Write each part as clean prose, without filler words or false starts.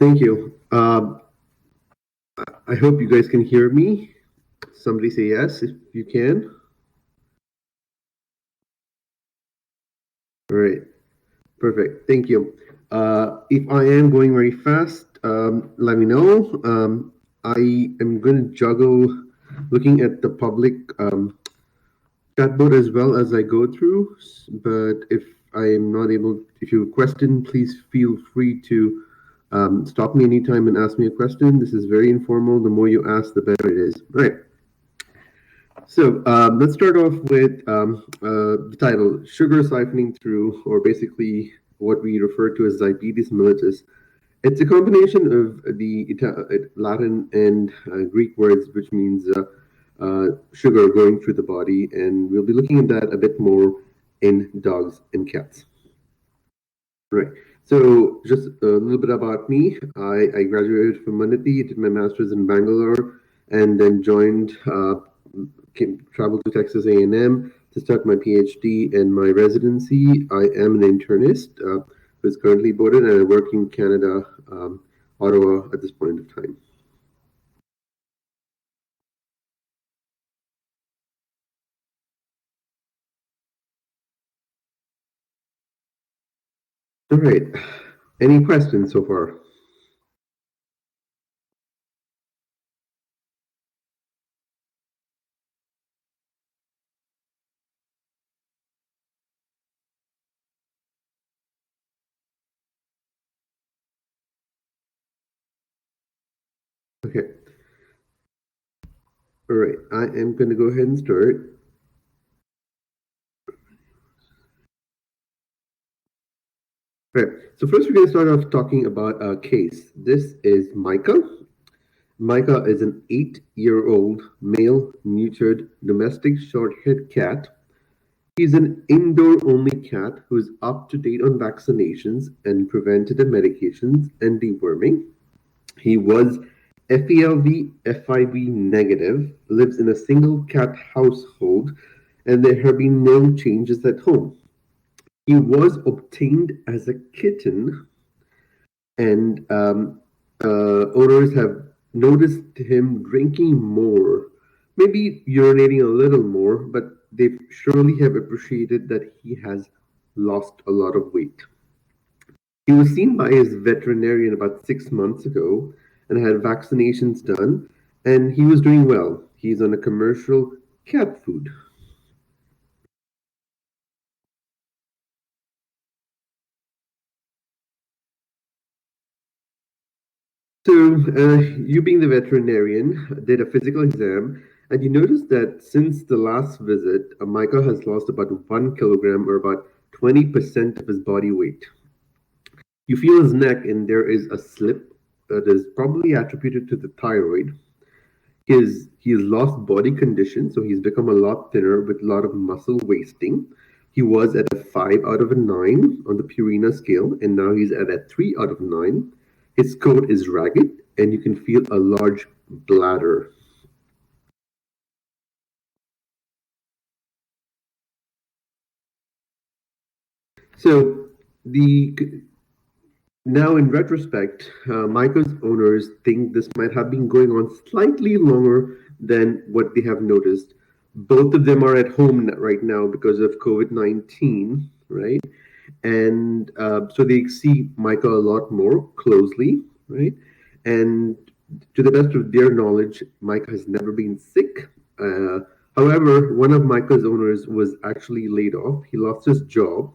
Thank you. I hope you guys can hear me. Somebody say yes if you can. All right, perfect. Thank you. If I am going very fast, let me know. I am going to juggle looking at the public chatbot as well as I go through. But if I am not able, if you have a question, please feel free to stop me anytime and ask me a question. This is very informal. The more you ask, the better it is. All right. So let's start off with the title, Sugar Siphoning Through, or basically what we refer to as Diabetes Mellitus. It's a combination of the Latin and Greek words, which means sugar going through the body, and we'll be looking at that a bit more in dogs and cats. Right. So just a little bit about me. I graduated from Manati, did my master's in Bangalore, and then joined traveled to Texas A&M to start my PhD and my residency. I am an internist who is currently boarded, and I work in Canada, Ottawa, at this point of time. All right. Any questions so far? Okay. All right. I am going to go ahead and start. Right. So first, we're going to start off talking about a case. This is Micah. Micah is an 8-year-old male neutered domestic short-haired cat. He's an indoor-only cat who's up to date on vaccinations and preventative medications and deworming. He was FELV FIV negative, lives in a single cat household, and there have been no changes at home. He was obtained as a kitten, and owners have noticed him drinking more, maybe urinating a little more, but they surely have appreciated that he has lost a lot of weight. He was seen by his veterinarian about 6 months ago and had vaccinations done, and he was doing well. He's on a commercial cat food. So, you being the veterinarian, did a physical exam, and you noticed that since the last visit, Micah has lost about 1 kilogram or about 20% of his body weight. You feel his neck, and there is a slip that is probably attributed to the thyroid. He has lost body condition, so he's become a lot thinner with a lot of muscle wasting. He was at a 5 out of 9 on the Purina scale, and now he's at a 3 out of 9. His coat is ragged, and you can feel a large bladder. So the now in retrospect, Michael's owners think this might have been going on slightly longer than what they have noticed. Both of them are at home right now because of COVID-19, right? And so they see Michael a lot more closely, right? And to the best of their knowledge, Micah has never been sick. However, one of Micah's owners was actually laid off. He lost his job,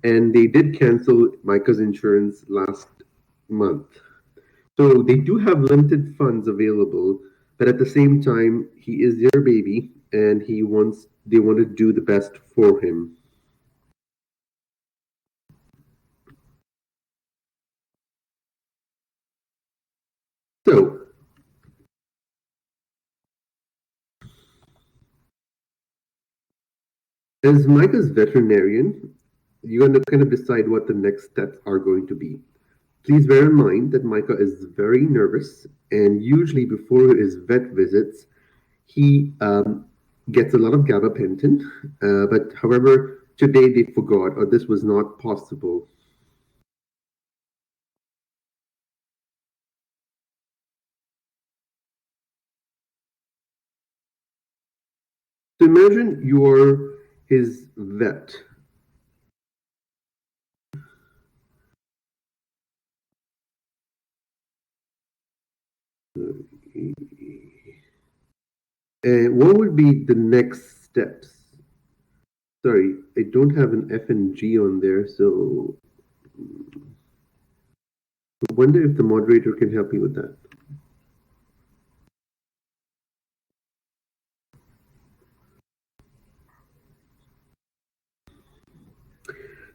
and they did cancel Micah's insurance last month. So they do have limited funds available, but at the same time, he is their baby, and they want to do the best for him. So as Micah's veterinarian, you're going to kind of decide what the next steps are going to be. Please bear in mind that Micah is very nervous, and usually before his vet visits, he gets a lot of gabapentin. But however, today they forgot, or this was not possible. So imagine you're his vet. And what would be the next steps? Sorry, I don't have an F and G on there, so I wonder if the moderator can help me with that.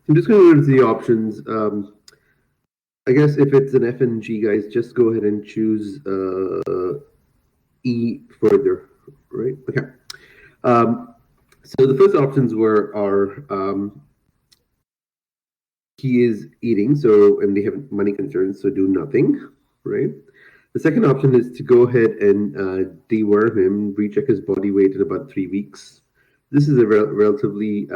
I'm just going to go to the options. I guess if it's an F and G, guys, just go ahead and choose E further, right? Okay. So the first options are he is eating, so and they have money concerns, so do nothing, right? The second option is to go ahead and deworm him, recheck his body weight in about 3 weeks. This is a relatively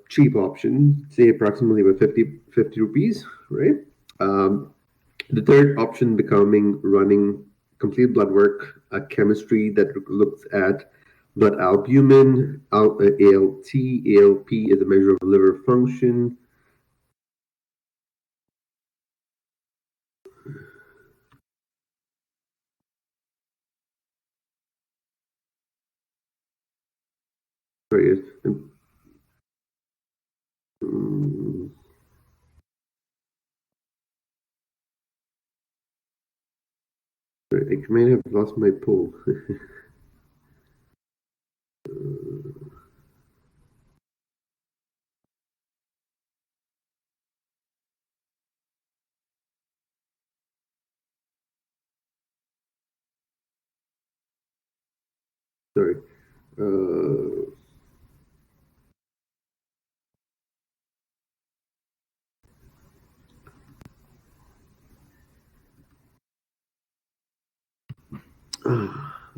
cheap option, say approximately about 50 rupees, right? The third option becoming running complete blood work, a chemistry that looks at blood albumin, ALT, ALP is a measure of liver function. Sorry, I might have lost my poll. Sorry.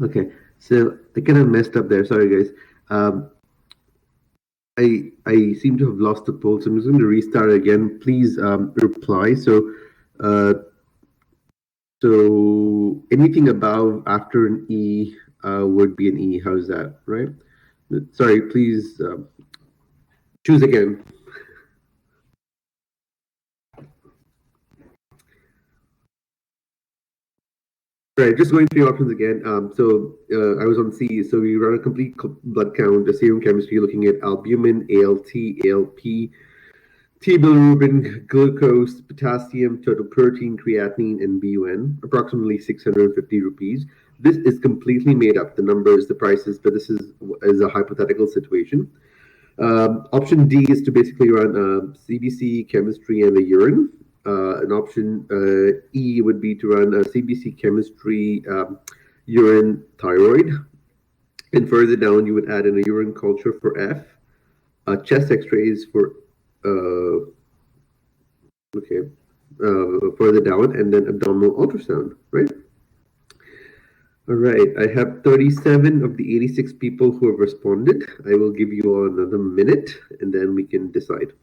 Okay, so I kind of messed up there. Sorry, guys. I seem to have lost the poll, so I'm just going to restart again. Please reply. So anything above after an E would be an E. How's that, right? Sorry, please choose again. Right, just going through the options again. I was on C. So we run a complete blood count, a serum chemistry looking at albumin, ALT, ALP, T bilirubin, glucose, potassium, total protein, creatinine, and BUN, approximately 650 rupees. This is completely made up, the numbers, the prices, but this is a hypothetical situation. Option D is to basically run CBC, chemistry, and the urine. An option E would be to run a CBC, chemistry, urine, thyroid. And further down, you would add in a urine culture for F, chest x-rays for further down, and then abdominal ultrasound, right? All right, I have 37 of the 86 people who have responded. I will give you all another minute, and then we can decide.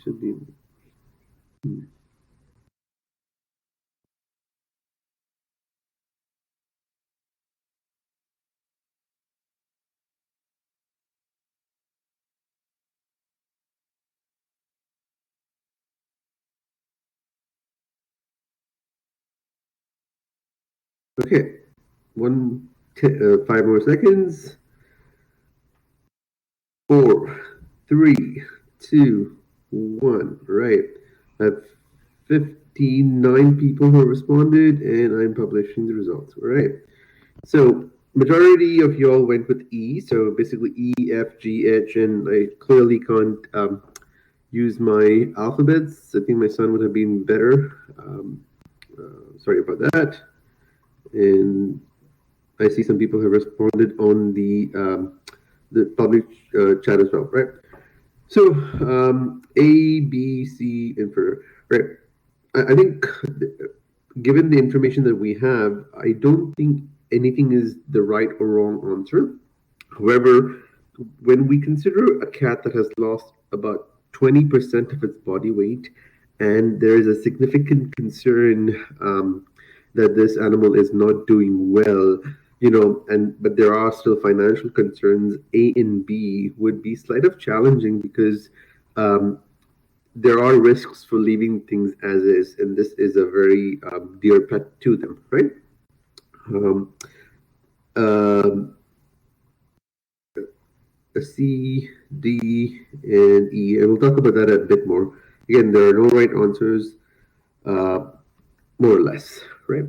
Should be. Okay, 5 more seconds. 4, 3, 2, 1. Right. I have 59 people who responded, and I'm publishing the results. All right. So majority of y'all went with E. So basically E, F, G, H, and I clearly can't use my alphabets. I think my son would have been better. Sorry about that. And I see some people have responded on the public chat as well, right? So A, B, C, and further, right? I think, given the information that we have, I don't think anything is the right or wrong answer. However, when we consider a cat that has lost about 20% of its body weight, and there is a significant concern that this animal is not doing well, and but there are still financial concerns, A and B would be slight of challenging because um, there are risks for leaving things as is, and this is a very dear pet to them, right? Um, um, C, D, and E, and we'll talk about that a bit more. Again, there are no right answers, uh, more or less, right?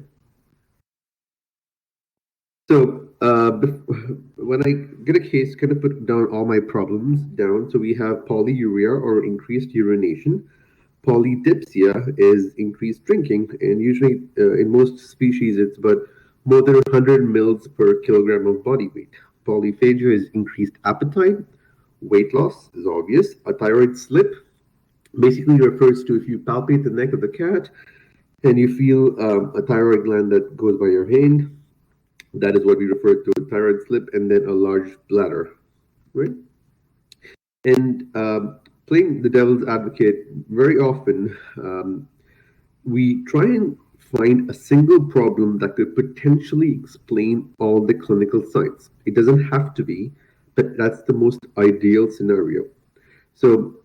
So, when I get a case, kind of put down all my problems down. So we have polyuria or increased urination. Polydipsia is increased drinking, and usually in most species it's about more than 100 mils per kilogram of body weight. Polyphagia is increased appetite. Weight loss is obvious. A thyroid slip basically refers to if you palpate the neck of the cat and you feel a thyroid gland that goes by your hand. That is what we refer to as thyroid slip, and then a large bladder, right? And playing the devil's advocate, very often we try and find a single problem that could potentially explain all the clinical signs. It doesn't have to be, but that's the most ideal scenario. So,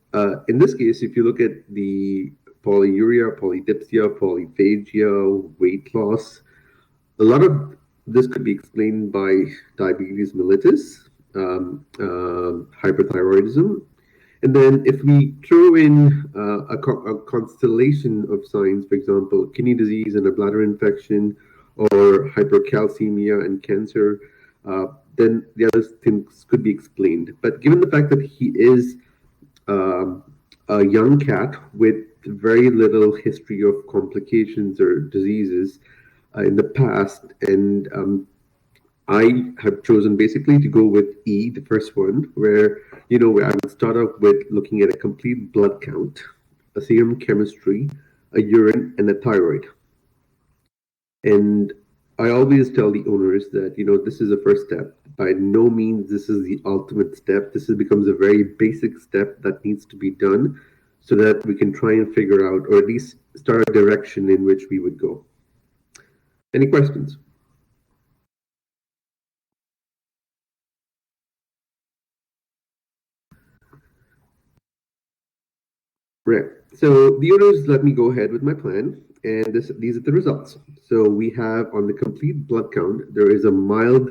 in this case, if you look at the polyuria, polydipsia, polyphagia, weight loss, a lot of this could be explained by diabetes mellitus, hyperthyroidism, and then if we throw in a constellation of signs, for example, kidney disease and a bladder infection, or hypercalcemia and cancer, then the other things could be explained. But given the fact that he is um, a young cat with very little history of complications or diseases in the past, and I have chosen basically to go with E, the first one, where where I would start off with looking at a complete blood count, a serum chemistry, a urine, and a thyroid. And I always tell the owners that this is a first step. By no means this is the ultimate step. Becomes a very basic step that needs to be done, so that we can try and figure out, or at least start a direction in which we would go. Any questions? Right. So the owners let me go ahead with my plan, and these are the results. So we have on the complete blood count, there is a mild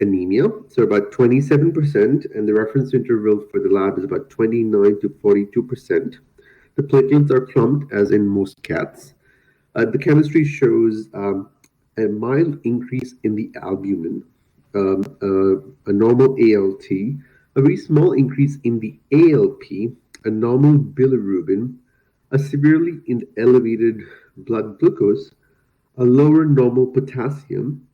anemia, so about 27%, and the reference interval for the lab is about 29 to 42%. The platelets are clumped, as in most cats. The chemistry shows a mild increase in the albumin, a normal ALT, a very small increase in the ALP, a normal bilirubin, a severely elevated blood glucose, a lower normal potassium,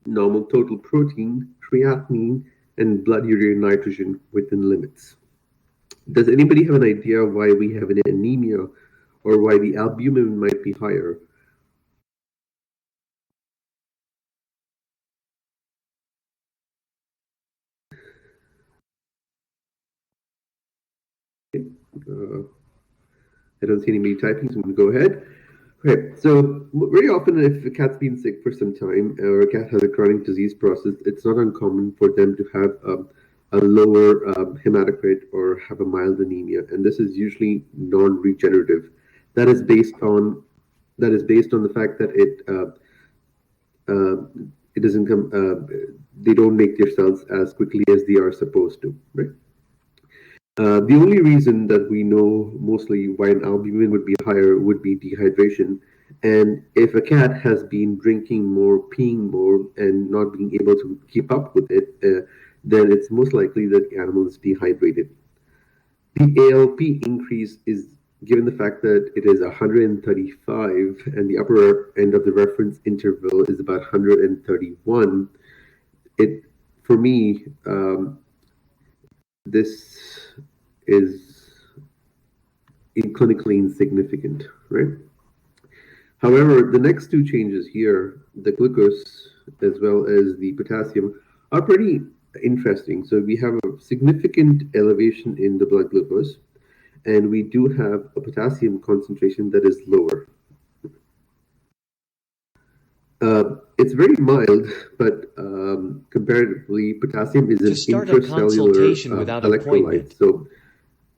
normal total protein, creatinine, and blood urea nitrogen within limits. Does anybody have an idea why we have an anemia, or why the albumin might be higher? Uh, I don't see anybody typing, so I'm going to go ahead. Okay, so very often, if a cat's been sick for some time, or a cat has a chronic disease process, it's not uncommon for them to have a lower hematocrit or have a mild anemia, and this is usually non-regenerative. That is based on the fact that uh, it doesn't come. They don't make their cells as quickly as they are supposed to, right? The only reason that we know mostly why an albumin would be higher would be dehydration. And if a cat has been drinking more, peeing more, and not being able to keep up with it, then it's most likely that the animal is dehydrated. The ALP increase is given the fact that it is 135 and the upper end of the reference interval is about 131. It, for me, this is clinically insignificant, right? However, the next two changes here, the glucose as well as the potassium, are pretty interesting. So we have a significant elevation in the blood glucose, and we do have a potassium concentration that is lower. It's very mild, but comparatively, potassium is To an start a intracellular consultation without appointment, electrolyte. So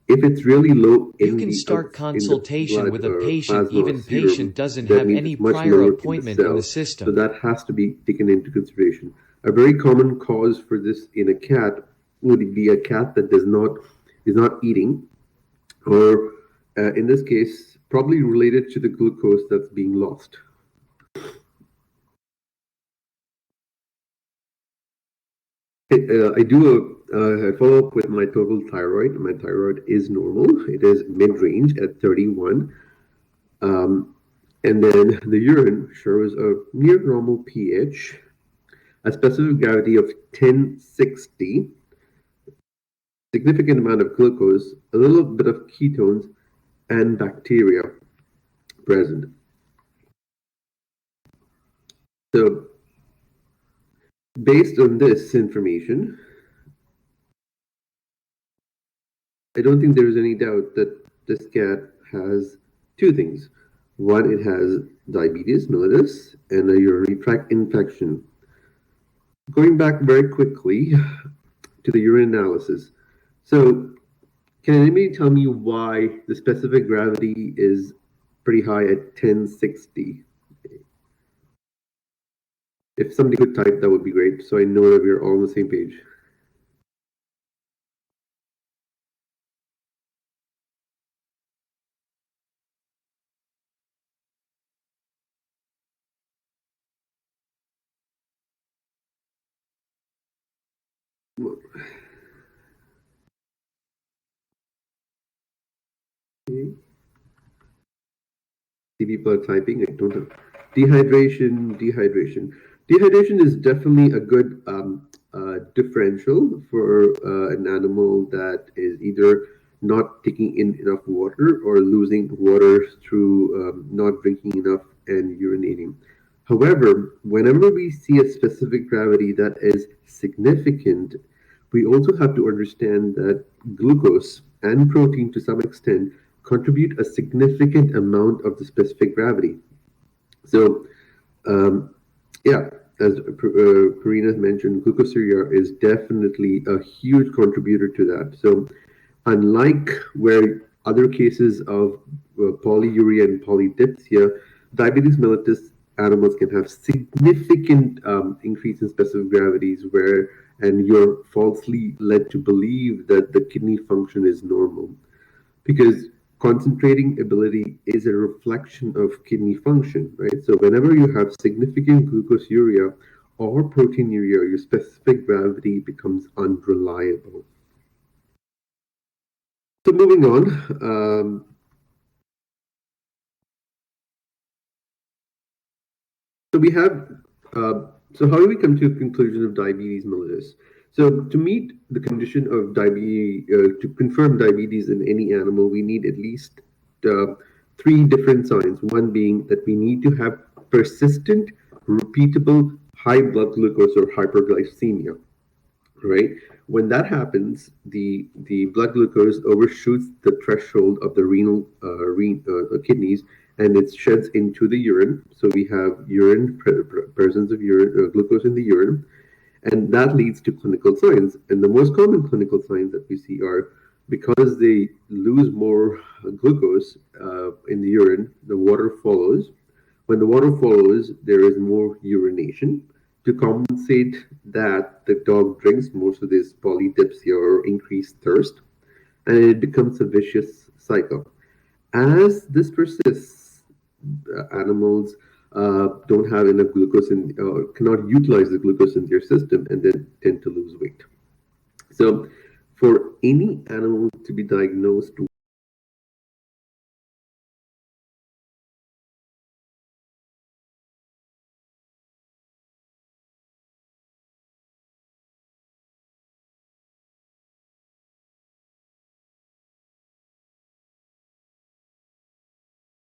if it's really low you in can the start consultation blood with a or patient plasma or even patient serum, doesn't that have means any it's much prior lower in the appointment in the cell. So system. that has to be taken into consideration. A very common cause for this in a cat would be a cat that is not eating, or in this case, probably related to the glucose that's being lost. I do a follow up with my total thyroid. My thyroid is normal. It is mid range at 31. And then the urine shows a near normal pH, a specific gravity of 1060, significant amount of glucose, a little bit of ketones, and bacteria present. So, based on this information, I don't think there is any doubt that this cat has two things. One, it has diabetes mellitus and a urinary tract infection. Going back very quickly to the urine analysis. So, can anybody tell me why the specific gravity is pretty high at 1060? If somebody could type, that would be great, so I know that we're all on the same page. Okay. See people are typing. I don't know. Dehydration. Dehydration is definitely a good differential for an animal that is either not taking in enough water or losing water through not drinking enough and urinating. However, whenever we see a specific gravity that is significant, we also have to understand that glucose and protein to some extent contribute a significant amount of the specific gravity. So, um, yeah, as Karina mentioned, glucosuria is definitely a huge contributor to that. So, unlike where other cases of polyuria and polydipsia, diabetes mellitus animals can have significant increase in specific gravities where and you're falsely led to believe that the kidney function is normal because concentrating ability is a reflection of kidney function, right? So whenever you have significant glucosuria or proteinuria, your specific gravity becomes unreliable. So moving on, so we have, so how do we come to a conclusion of diabetes mellitus? So to meet the condition of diabetes, to confirm diabetes in any animal, we need at least uh, three different signs. One being that we need to have persistent, repeatable high blood glucose or hyperglycemia, right? When that happens, the blood glucose overshoots the threshold of the kidneys, and it sheds into the urine. So we have presence of urine glucose in the urine, and that leads to clinical signs. And the most common clinical signs that we see are because they lose more glucose in the urine, the water follows. When the water follows, there is more urination. To compensate that, the dog drinks more, so there's polydipsia or increased thirst, and it becomes a vicious cycle. As this persists, animals don't have enough glucose in, cannot utilize the glucose in their system, and then tend to lose weight. So, for any animal to be diagnosed